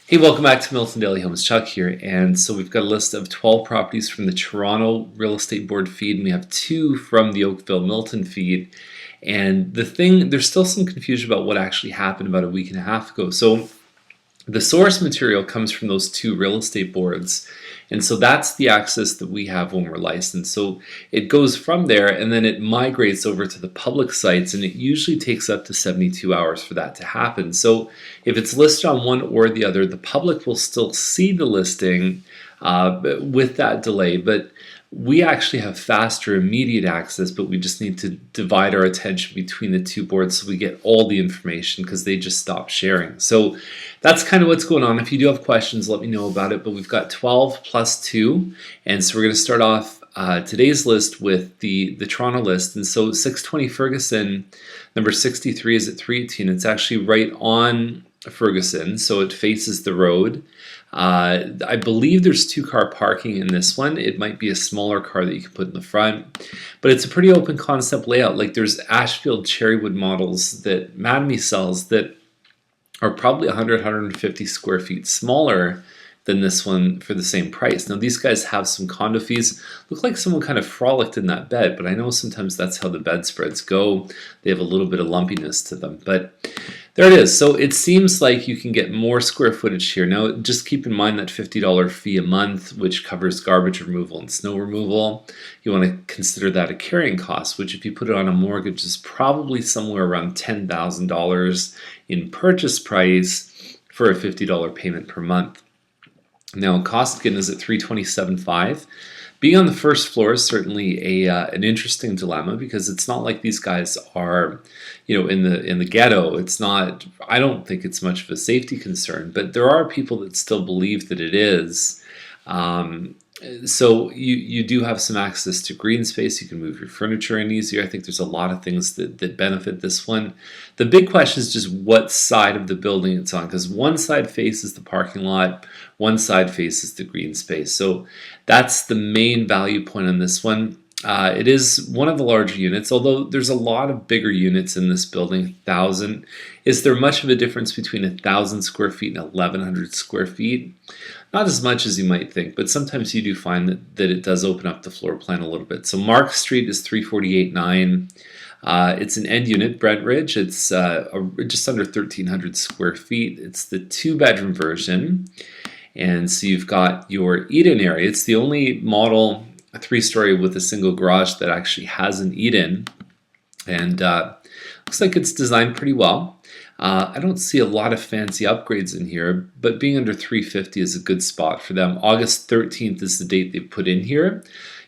Hey, welcome back to Milton Daily Homes. Chuck here. And so we've got a list of 12 properties from the Toronto Real Estate Board feed, and we have 2 from the Oakville Milton feed. And there's still some confusion about what actually happened about a week and a half ago. So the source material comes from those 2 real estate boards. And so that's the access that we have when we're licensed. So it goes from there and then it migrates over to the public sites, and it usually takes up to 72 hours for that to happen. So if it's listed on one or the other, the public will still see the listing with that delay. But we actually have faster immediate access, but we just need to divide our attention between the 2 boards so we get all the information because they just stop sharing. So that's kind of what's going on. If you do have questions, let me know about it. But we've got 12 plus 2, and so we're going to start off today's list with the Toronto list. And so 620 Ferguson, number 63 is at 318. It's actually right on Ferguson, so it faces the road. I believe there's 2-car parking in this one. It might be a smaller car that you can put in the front, but it's a pretty open concept layout. Like there's Ashfield cherrywood models that Madame sells that are probably 150 square feet smaller than this one for the same price. Now these guys have some condo fees. Look like someone kind of frolicked in that bed, but I know sometimes that's how the bedspreads go. They have a little bit of lumpiness to them, but there it is. So it seems like you can get more square footage here. Now just keep in mind that $50 fee a month, which covers garbage removal and snow removal. You want to consider that a carrying cost, which if you put it on a mortgage is probably somewhere around $10,000 in purchase price for a $50 payment per month. Now cost again is at $327.5. Being on the first floor is certainly an interesting dilemma because it's not like these guys are, in the ghetto. It's not. I don't think it's much of a safety concern, but there are people that still believe that it is. So you do have some access to green space. You can move your furniture in easier. I think there's a lot of things that benefit this one. The big question is just what side of the building it's on, because one side faces the parking lot, one side faces the green space. So that's the main value point on this one. It is one of the larger units, although there's a lot of bigger units in this building. 1,000. Is there much of a difference between 1,000 square feet and 1,100 square feet? Not as much as you might think, but sometimes you do find that it does open up the floor plan a little bit. So Mark Street is 348.9. It's an end unit, Brent Ridge. It's just under 1,300 square feet. It's the 2-bedroom version. And so you've got your eat-in area. It's the only model, a 3-story with a single garage that actually has an eat-in. And looks like it's designed pretty well. I don't see a lot of fancy upgrades in here, but being under 350 is a good spot for them. August 13th is the date they put in here.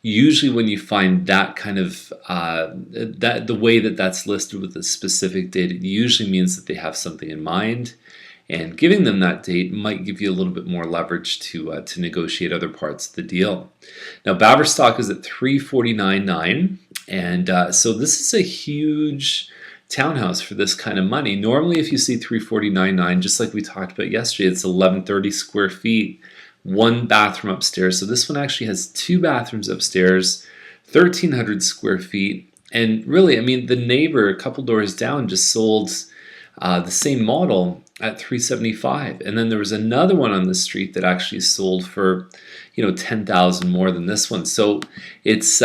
Usually when you find that kind of, the way that that's listed with a specific date, it usually means that they have something in mind. And giving them that date might give you a little bit more leverage to negotiate other parts of the deal. Now Baverstock is at 349.9, and so this is a huge townhouse for this kind of money. Normally if you see 349.9, just like we talked about yesterday, it's 1,130 square feet, 1 bathroom upstairs. So this one actually has 2 bathrooms upstairs, 1,300 square feet. And really, I mean, the neighbor a couple doors down just sold the same model at $375, and then there was another one on the street that actually sold for $10,000 more than this one. So it's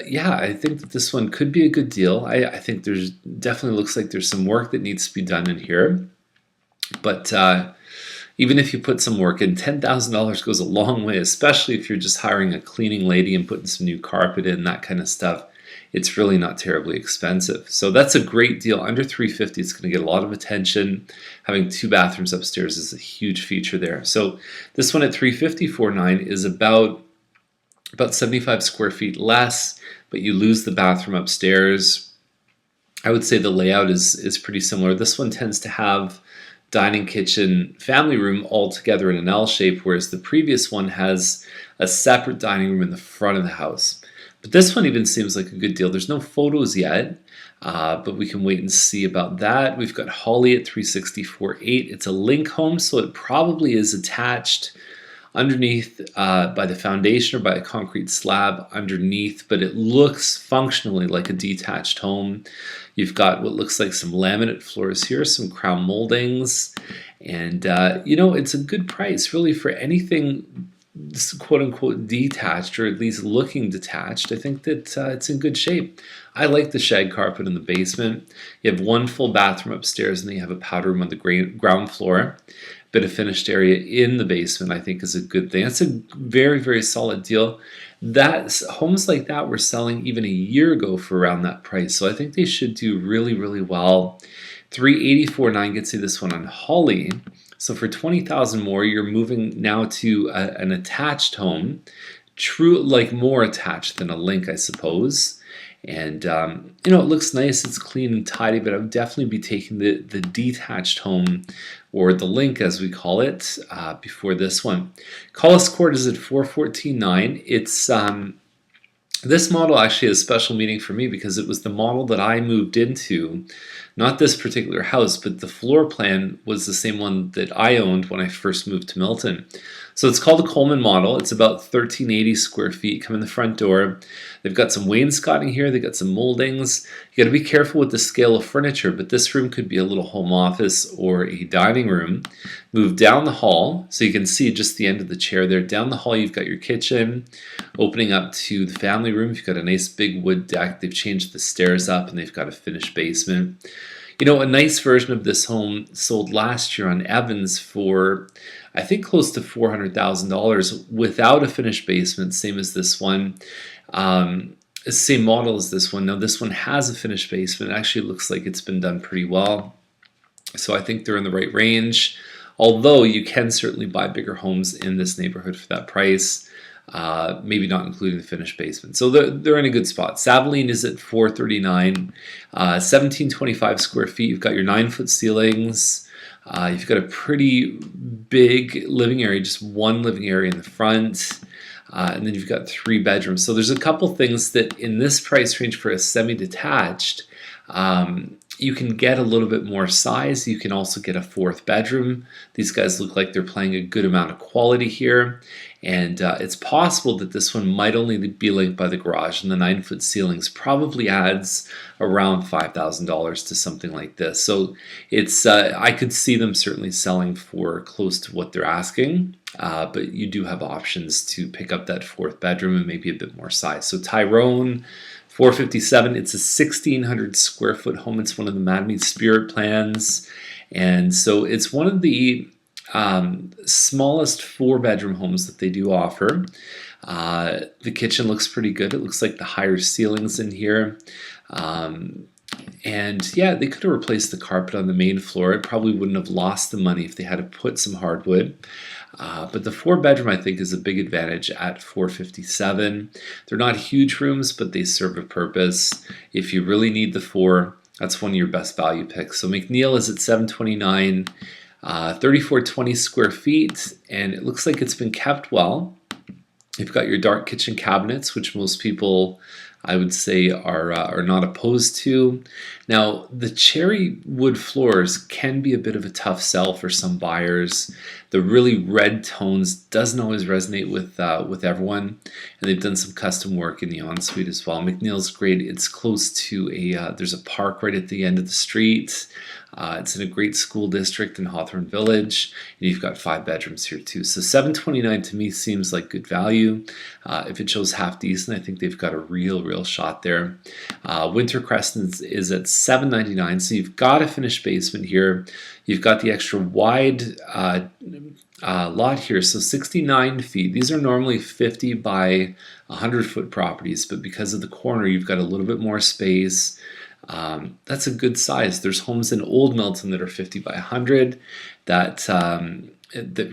yeah, I think that this one could be a good deal. I think there's definitely looks like there's some work that needs to be done in here, but even if you put some work in, $10,000 goes a long way, especially if you're just hiring a cleaning lady and putting some new carpet in, that kind of stuff. It's really not terribly expensive. So that's a great deal. Under $350, it's going to get a lot of attention. Having 2 bathrooms upstairs is a huge feature there. So this one at $354.9 is about 75 square feet less, but you lose the bathroom upstairs. I would say the layout is pretty similar. This one tends to have dining, kitchen, family room all together in an L shape, whereas the previous one has a separate dining room in the front of the house. But this one even seems like a good deal. There's no photos yet, but we can wait and see about that. We've got Holly at 364.8. It's a link home, so it probably is attached underneath by the foundation or by a concrete slab underneath, but it looks functionally like a detached home. You've got what looks like some laminate floors here, some crown moldings, and it's a good price really for anything quote unquote detached, or at least looking detached. I think that it's in good shape. I like the shag carpet in the basement. You have one full bathroom upstairs, and then you have a powder room on the ground floor. Bit of finished area in the basement, I think, is a good thing. That's a very, very solid deal. Homes like that were selling even a year ago for around that price, so I think they should do really, really well. 384.9 gets you this one on Holly. So for 20,000 more, you're moving now to an attached home, like more attached than a link, I suppose. And it looks nice, it's clean and tidy, but I would definitely be taking the detached home, or the link as we call it, before this one. Collis Court is at 414.9. It's this model actually has special meaning for me because it was the model that I moved into. Not this particular house, but the floor plan was the same one that I owned when I first moved to Milton. So it's called a Coleman model. It's about 1,380 square feet. Come in the front door. They've got some wainscoting here. They've got some moldings. You got to be careful with the scale of furniture, but this room could be a little home office or a dining room. Move down the hall, so you can see just the end of the chair there. Down the hall, you've got your kitchen. Opening up to the family room, you've got a nice big wood deck. They've changed the stairs up, and they've got a finished basement. A nice version of this home sold last year on Evans for, I think, close to $400,000 without a finished basement, same as this one. Same model as this one. Now, this one has a finished basement. It actually looks like it's been done pretty well. So I think they're in the right range. Although you can certainly buy bigger homes in this neighborhood for that price. Maybe not including the finished basement. So they're in a good spot. Abilene is at 439, 1725 square feet. You've got your 9-foot ceilings. You've got a pretty big living area, just one living area in the front. And then you've got 3 bedrooms. So there's a couple things that in this price range for a semi-detached, you can get a little bit more size. You can also get a 4th bedroom. These guys look like they're playing a good amount of quality here. And it's possible that this one might only be linked by the garage, and the 9-foot ceilings probably adds around $5,000 to something like this. So it's I could see them certainly selling for close to what they're asking, but you do have options to pick up that 4th bedroom and maybe a bit more size. So Tyrone, 457. It's a 1,600 square foot home. It's one of the Madmead Spirit plans, and so it's one of the smallest 4-bedroom homes that they do offer. The kitchen looks pretty good. It looks like the higher ceilings in here. And yeah, they could have replaced the carpet on the main floor. It probably wouldn't have lost the money if they had to put some hardwood. But the 4-bedroom, I think, is a big advantage at 457. They're not huge rooms, but they serve a purpose. If you really need the 4, that's one of your best value picks. So McNeil is at 729. 3420 square feet, and it looks like it's been kept well. You've got your dark kitchen cabinets, which most people, I would say, are not opposed to. Now, the cherry wood floors can be a bit of a tough sell for some buyers. The really red tones doesn't always resonate with everyone, and they've done some custom work in the ensuite as well. McNeil's great. It's close to there's a park right at the end of the street. It's in a great school district in Hawthorne Village, and you've got 5 bedrooms here too. So $729 to me seems like good value. If it shows half decent, I think they've got a real shot there. Winter Crest is at $799, so you've got a finished basement here. You've got the extra wide lot here, so 69 feet. These are normally 50 by 100-foot properties, but because of the corner, you've got a little bit more space. That's a good size. There's homes in Old Milton that are 50 by 100 that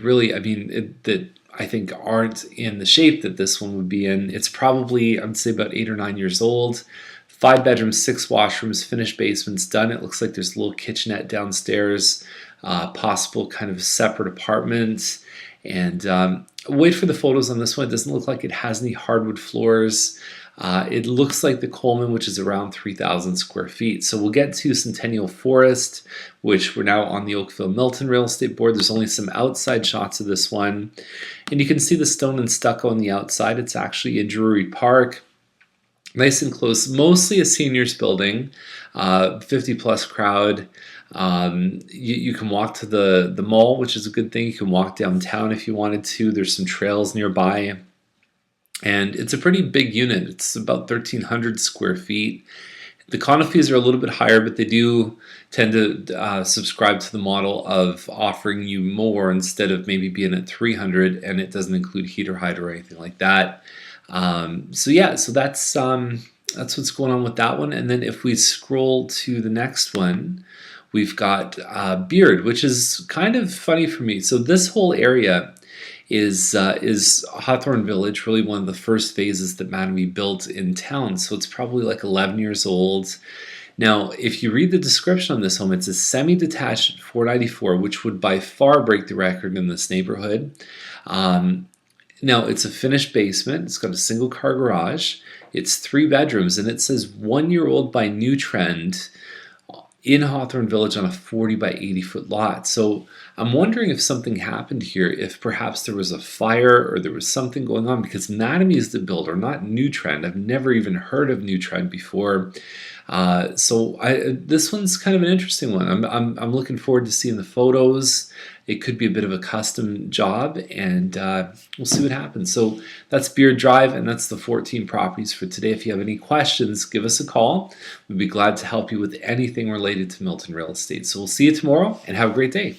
really, that I think aren't in the shape that this one would be in. It's probably, I'd say, about 8 or 9 years old. 5 bedrooms, 6 washrooms, finished basements done. It looks like there's a little kitchenette downstairs, possible kind of separate apartment. And wait for the photos on this one. It doesn't look like it has any hardwood floors. It looks like the Coleman, which is around 3,000 square feet. So we'll get to Centennial Forest, which we're now on the Oakville Milton real estate board. There's only some outside shots of this one. And you can see the stone and stucco on the outside. It's actually in Drury Park. Nice and close, mostly a seniors building, 50 plus crowd. You can walk to the mall, which is a good thing. You can walk downtown if you wanted to. There's some trails nearby. And it's a pretty big unit. It's about 1,300 square feet. The condo fees are a little bit higher, but they do tend to subscribe to the model of offering you more instead of maybe being at 300, and it doesn't include heat or hide or anything like that. So that's what's going on with that one. And then if we scroll to the next one, we've got Beard, which is kind of funny for me. So this whole area is Hawthorne Village, really one of the first phases that Mattamy built in town. So it's probably like 11 years old. Now, if you read the description on this home, it's a semi-detached 494, which would by far break the record in this neighborhood. Now, it's a finished basement. It's got a single car garage. It's 3 bedrooms, and it says 1 year old by new trend in Hawthorne Village on a 40 by 80 foot lot. So I'm wondering if something happened here, if perhaps there was a fire or there was something going on, because Mattamy is the builder, not New Trend. I've never even heard of New Trend before. This one's kind of an interesting one. I'm looking forward to seeing the photos. It could be a bit of a custom job, and we'll see what happens. So that's Beard Drive, and that's the 14 properties for today. If you have any questions, give us a call. We'd be glad to help you with anything related to Milton real estate. So we'll see you tomorrow, and have a great day.